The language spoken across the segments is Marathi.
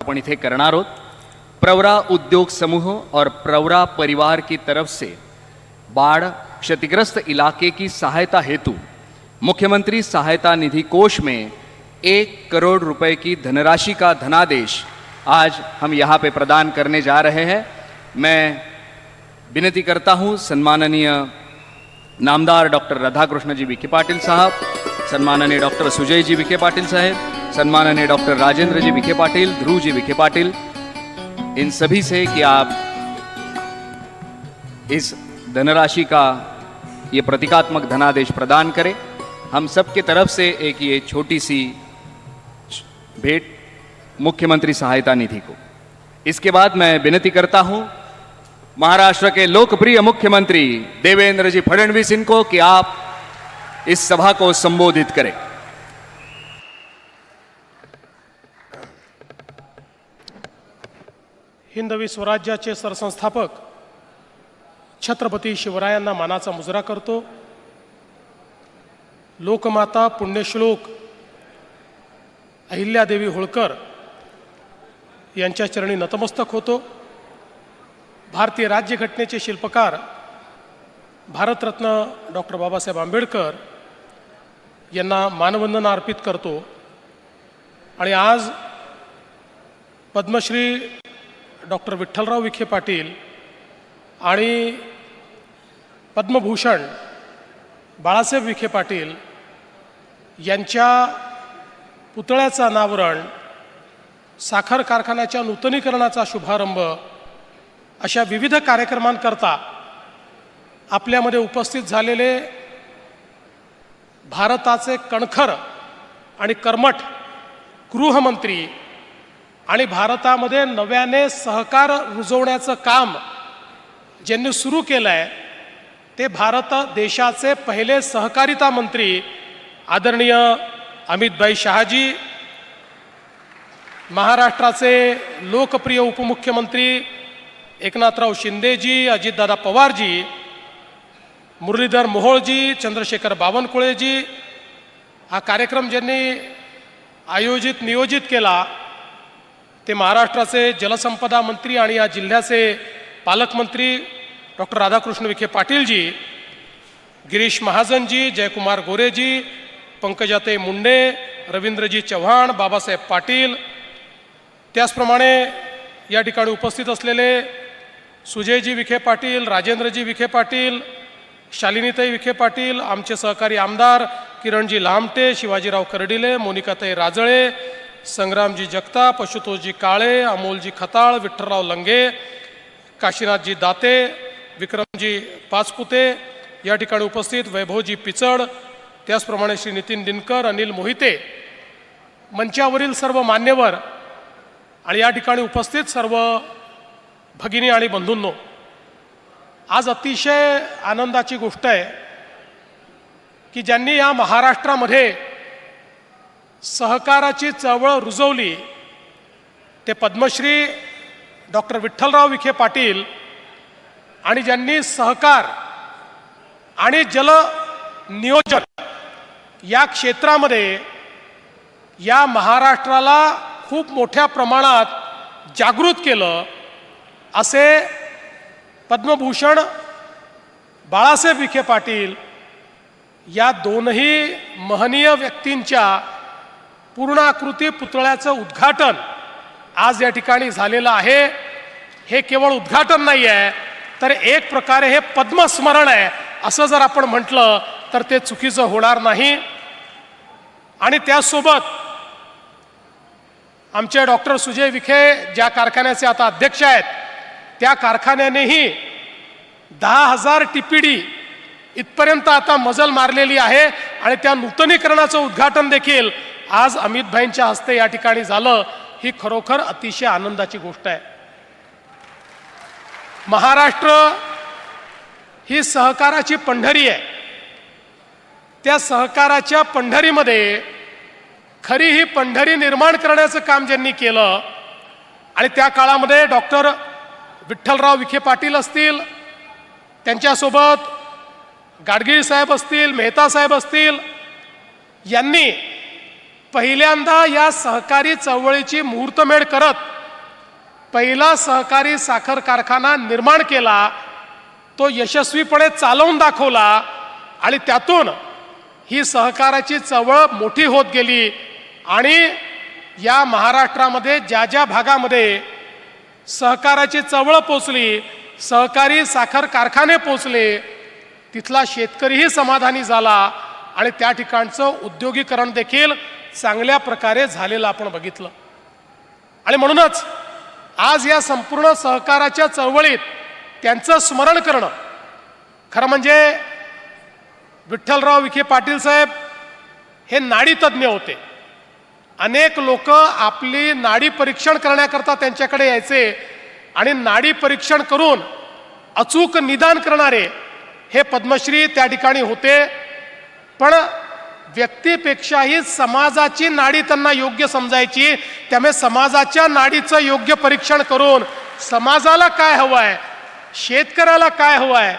अपन इथे करणार आहोत। प्रवरा उद्योग समूह और प्रवरा परिवार की तरफ से बाढ़ क्षतिग्रस्त इलाके की सहायता हेतु मुख्यमंत्री सहायता निधि कोष में 1 करोड़ रुपए की धनराशि का धनादेश आज हम यहाँ पे प्रदान करने जा रहे हैं। मैं विनती करता हूँ सन्माननीय नामदार डॉक्टर राधाकृष्ण जी विखे पाटिल साहब, सन्माननीय डॉक्टर सुजय जी विखे पाटिल साहब, सन्माननीय डॉक्टर राजेंद्र जी विखे पाटिल, ध्रुव जी विखे पाटिल, इन सभी से कि आप इस धनराशि का ये प्रतीकात्मक धनादेश प्रदान करें। हम सब की तरफ से एक ये छोटी सी भेंट मुख्यमंत्री सहायता निधि को। इसके बाद मैं विनती करता हूं महाराष्ट्र के लोकप्रिय मुख्यमंत्री देवेंद्र जी फडणवीस इनको कि आप इस सभा को संबोधित करें। हिंदवी स्वराज्याचे सरसंस्थापक छत्रपती शिवरायांना मानाचा मुजरा करतो। लोकमाता पुण्यश्लोक अहिल्यादेवी होळकर यांच्या चरणी नतमस्तक होतो। भारतीय राज्यघटनेचे शिल्पकार भारतरत्न डॉक्टर बाबासाहेब आंबेडकर यांना मानवंदना अर्पित करतो। आणि आज पद्मश्री डॉक्टर विठ्ठलराव विखे पाटील आणि पद्मभूषण बाळासाहेब विखे पाटील यांच्या पुतळ्याचं अनावरण, साखर कारखान्याच्या नूतनीकरणाचा शुभारंभ अशा विविध कार्यक्रमांकरता आपल्यामध्ये उपस्थित झालेले भारताचे कणखर आणि कर्मठ गृहमंत्री आणि भारतामध्ये नव्याने सहकार रुजवण्याचं काम ज्यांनी सुरू केलं आहे ते भारत देशाचे पहिले सहकारिता मंत्री आदरणीय अमितभाई शहाजी, महाराष्ट्राचे लोकप्रिय उपमुख्यमंत्री एकनाथराव शिंदेजी, अजितदादा पवारजी, मुरलीधर मोहोळजी, चंद्रशेखर बावनकुळेजी, हा कार्यक्रम ज्यांनी नियोजित केला ते महाराष्ट्राचे जलसंपदा मंत्री आणि या जिल्ह्याचे पालकमंत्री डॉक्टर राधाकृष्ण विखे पाटीलजी, गिरीश महाजनजी, जयकुमार गोरेजी, पंकजाताई मुंडे, रवींद्रजी चव्हाण, बाबासाहेब पाटील, त्याचप्रमाणे या ठिकाणी उपस्थित असलेले सुजयजी विखे पाटील, राजेंद्रजी विखे पाटील, शालिनीताई विखे पाटील, आमचे सहकारी आमदार किरणजी लामटे, शिवाजीराव कर्डिले, मोनिकाताई राजळे, संग्रामजी जगताप, आशुतोषजी काळे, अमोलजी खताळ, विठ्ठलराव लंगे, काशीनाथजी दाते, विक्रमजी पाचपुते, या ठिकाणी उपस्थित वैभवजी पिचड, त्याचप्रमाणे श्री नितीन दिनकर, अनिल मोहिते, मंचावरील सर्व मान्यवर आणि या ठिकाणी उपस्थित सर्व भगिनी आणि बंधूंनो, आज अतिशय आनंदाची गोष्ट आहे की ज्यांनी या महाराष्ट्रामध्ये सहकाराची चळवळ रुजवली ते पद्मश्री डॉक्टर विठ्ठलराव विखे पाटील आणि ज्यांनी सहकार आणि जल नियोजन या क्षेत्रामध्ये या महाराष्ट्राला खूप मोठ्या प्रमाणात जागृत केलं असे पद्मभूषण बाळासाहेब विखे पाटील या दोनही महनीय व्यक्तींच्या पूर्णाकृती पुतळ्याचं उद्घाटन आज या ठिकाणी झालेलं आहे। हे केवळ उद्घाटन नाही आहे तर एक प्रकारे हे पद्मस्मरण आहे असं जर आपण म्हटलं तर ते चुकीचं होणार नाही। आणि त्यासोबत आमचे डॉक्टर सुजय विखे ज्या कारखान्याचे आता अध्यक्ष आहेत त्या कारखान्यानेही 10,000 TPD इथपर्यंत आता मजल मारलेली आहे आणि त्या नूतनीकरणाचं उद्घाटन देखील आज अमितभाईंच्या हस्ते या ठिकाणी झालं। ही खरोखर अतिशय आनंदाची गोष्ट आहे। महाराष्ट्र ही सहकाराची पंढरी आहे। त्या सहकाराच्या पंढरीमध्ये खरी ही पंढरी निर्माण करण्याचं काम ज्यांनी केलं आणि त्या काळामध्ये डॉक्टर विठ्ठलराव विखे पाटील असतील, त्यांच्यासोबत गाडगीळ साहेब असतील, मेहता साहेब असतील, यांनी पहिल्यांदा या सहकारी चळवळीची मुहूर्तमेढ करत पहिला सहकारी साखर कारखाना निर्माण केला, तो यशस्वीपणे चालवून दाखवला आणि त्यातून ही सहकाराची चळवळ मोठी होत गेली आणि या महाराष्ट्रामध्ये ज्या ज्या भागामध्ये सहकाराची चळवळ पोचली, सहकारी साखर कारखाने पोचले, तिथला शेतकरीही समाधानी झाला आणि त्या ठिकाणचं उद्योगीकरण देखील चांगल्या प्रकारे झालेलं आपण बघितलं. आणि म्हणूनच आज या संपूर्ण सहकाराच्या चळवळीत त्यांचं स्मरण करणं, खरं म्हणजे विठ्ठलराव विखे पाटील साहेब हे नाडी तज्ज्ञ होते. अनेक लोक आपली नाडी परीक्षण करण्याकरता त्यांच्याकडे यायचे आणि नाडी परीक्षण करून अचूक निदान करणारे हे पद्मश्री त्या ठिकाणी होते. पण व्यक्तीपेक्षाही समाजाची नाडी त्यांना योग्य समजायची. त्यामुळे समाजाच्या नाडीचं योग्य परीक्षण करून समाजाला काय हवं आहे, शेतकऱ्याला काय हवं आहे,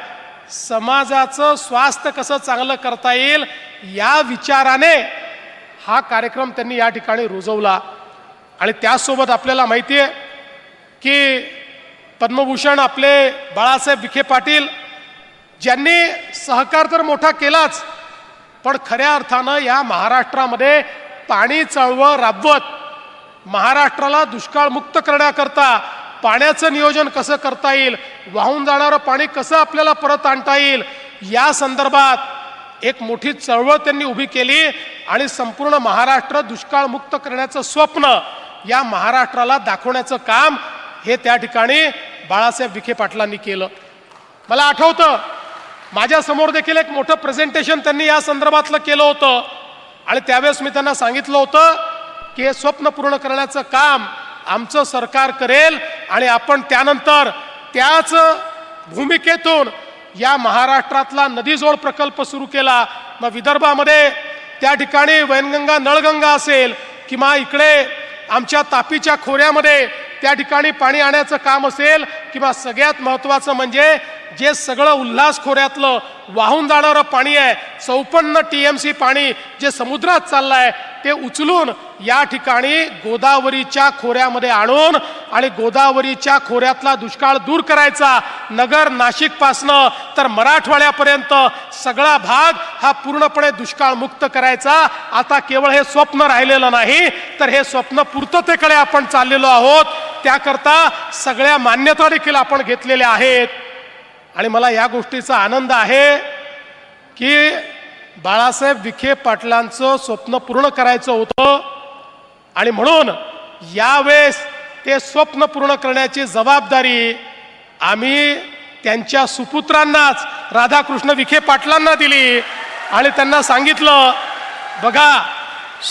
समाजाचं स्वास्थ्य कसं चांगलं करता येईल, या विचाराने हा कार्यक्रम त्यांनी या ठिकाणी रुजवला. आणि त्यासोबत आपल्याला माहिती आहे की पद्मभूषण आपले बाळासाहेब विखे पाटील, ज्यांनी सहकार तर मोठा केलाच, पण खऱ्या अर्थानं या महाराष्ट्रामध्ये पाणी चळवळ राबवत महाराष्ट्राला दुष्काळमुक्त करण्याकरता पाण्याचं नियोजन कसं करता येईल, वाहून जाणारं पाणी कसं आपल्याला परत आणता येईल, या संदर्भात एक मोठी चळवळ त्यांनी उभी केली आणि संपूर्ण महाराष्ट्र दुष्काळमुक्त करण्याचं स्वप्न या महाराष्ट्राला दाखवण्याचं काम हे त्या ठिकाणी बाळासाहेब विखे पाटलांनी केलं. मला आठवतं, माझ्यासमोर देखील एक मोठं प्रेझेंटेशन त्यांनी या संदर्भातलं केलं होतं आणि त्यावेळेस मी त्यांना सांगितलं होतं की हे स्वप्न पूर्ण करण्याचं काम आमचं सरकार करेल आणि आपण त्यानंतर त्याच भूमिकेतून या महाराष्ट्रातला नदीजोड प्रकल्प सुरू केला. मग विदर्भामध्ये त्या ठिकाणी वैनगंगा नळगंगा असेल किंवा इकडे आमच्या तापीच्या खोऱ्यामध्ये त्या ठिकाणी पाणी आणण्याचं काम असेल किंवा सगळ्यात महत्त्वाचं म्हणजे जे सगळं उल्हास खोऱ्यातलं वाहून जाणारं पाणी आहे, 54 TMC पाणी जे समुद्रात चाललं आहे, ते उचलून या ठिकाणी गोदावरीच्या खोऱ्यामध्ये आणून आणि गोदावरीच्या खोऱ्यातला दुष्काळ दूर करायचा. नगर नाशिकपासनं तर मराठवाड्यापर्यंत सगळा भाग हा पूर्णपणे दुष्काळमुक्त करायचा. आता केवळ हे स्वप्न राहिलेलं नाही, तर हे स्वप्न पूर्ततेकडे आपण चाललेलो आहोत. त्याकरता सगळ्या मान्यता देखील आपण घेतलेल्या आहेत. आणि मला या गोष्टीचा आनंद आहे की बाळासाहेब विखे पाटलांचं स्वप्न पूर्ण करायचं होतं आणि म्हणून यावेळेस ते स्वप्न पूर्ण करण्याची जबाबदारी आम्ही त्यांच्या सुपुत्रांनाच, राधाकृष्ण विखे पाटलांना दिली आणि त्यांना सांगितलं, बघा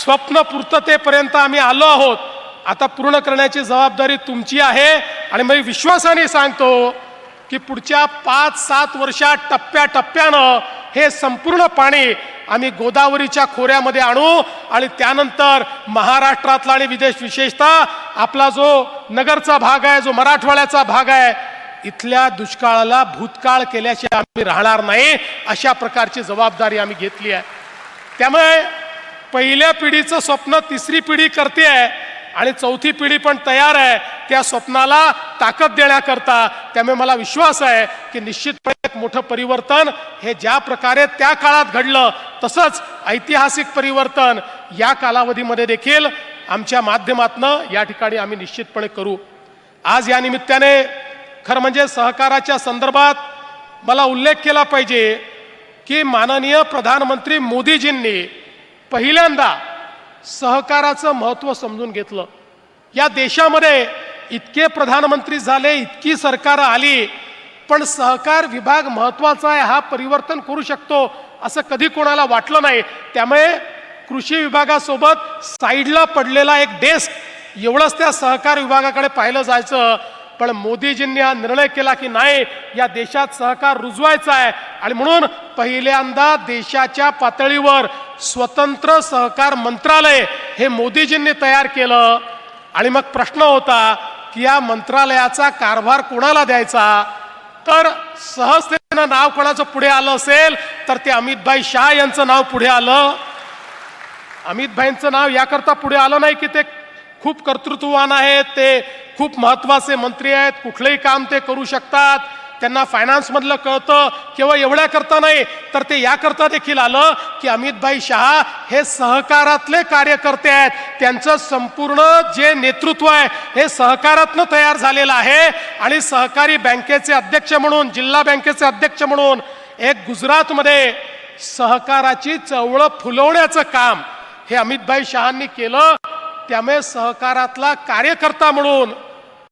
स्वप्न पूर्ततेपर्यंत आम्ही आलो आहोत, आता पूर्ण करण्याची जबाबदारी तुमची आहे. आणि मी विश्वासाने सांगतो की पुढच्या 5-7 वर्षात टप्प्याटप्प्यानं हे संपूर्ण पाणी आम्ही गोदावरीच्या खोऱ्यामध्ये आणू आणि त्यानंतर महाराष्ट्रातला आणि विशेषतः आपला जो नगरचा भाग आहे, जो मराठवाड्याचा भाग आहे, इथल्या दुष्काळाला भूतकाळ केल्याशिवाय आम्ही राहणार नाही. अशा प्रकारची जबाबदारी आम्ही घेतली आहे. त्यामुळे पहिल्या पिढीचं स्वप्न तिसरी पिढी करते आहे आणि चौथी पिढी पण तयार आहे त्या स्वप्नाला ताकद देण्याकरता. त्यामुळे मला विश्वास आहे की निश्चितपणे एक मोठं परिवर्तन हे ज्या प्रकारे त्या काळात घडलं, तसंच ऐतिहासिक परिवर्तन या कालावधीमध्ये देखील आमच्या माध्यमातून या ठिकाणी आम्ही निश्चितपणे करू. आज या निमित्ताने खरं म्हणजे सहकाराच्या संदर्भात मला उल्लेख केला पाहिजे की माननीय प्रधानमंत्री मोदीजींनी पहिल्यांदा सहकाराचं महत्त्व समजून घेतलं. या देशामध्ये इतके प्रधानमंत्री झाले, इतकी सरकारं आली, पण सहकार विभाग महत्त्वाचा आहे, हा परिवर्तन करू शकतो असं कधी कोणाला वाटलं नाही. त्यामुळे कृषी विभागासोबत साईडला पडलेला एक डेस्क एवढंच त्या सहकार विभागाकडे पाहिलं जायचं. पण मोदीजींनी हा निर्णय केला की नाही, या देशात सहकार रुजवायचा आहे आणि म्हणून पहिल्यांदा देशाच्या पातळीवर स्वतंत्र सहकार मंत्रालय हे मोदीजींनी तयार केलं. आणि मग प्रश्न होता की या मंत्रालयाचा कारभार कोणाला द्यायचा, तर सहजतेनं नाव कोणाचं पुढे आलं असेल तर ते अमितभाई शाह यांचं नाव पुढे आलं. अमित भाईंचं नाव याकरता पुढे आलं नाही की ते खूप कर्तृत्ववान आहेत, ते खूप महत्त्वाचे मंत्री आहेत, कुठलंही काम ते करू शकतात, त्यांना फायनान्समधलं कळतं, केवळ एवढ्याकरता नाही तर ते याकरता देखील आलं की अमितभाई शहा हे सहकारातले कार्यकर्ते आहेत, त्यांचं संपूर्ण जे नेतृत्व आहे हे सहकारातनं तयार झालेलं आहे आणि सहकारी बँकेचे अध्यक्ष म्हणून, जिल्हा बँकेचे अध्यक्ष म्हणून एक गुजरातमध्ये सहकाराची चळवळ फुलवण्याचं काम हे अमितभाई शहांनी केलं. त्यामुळे सहकारातला कार्यकर्ता म्हणून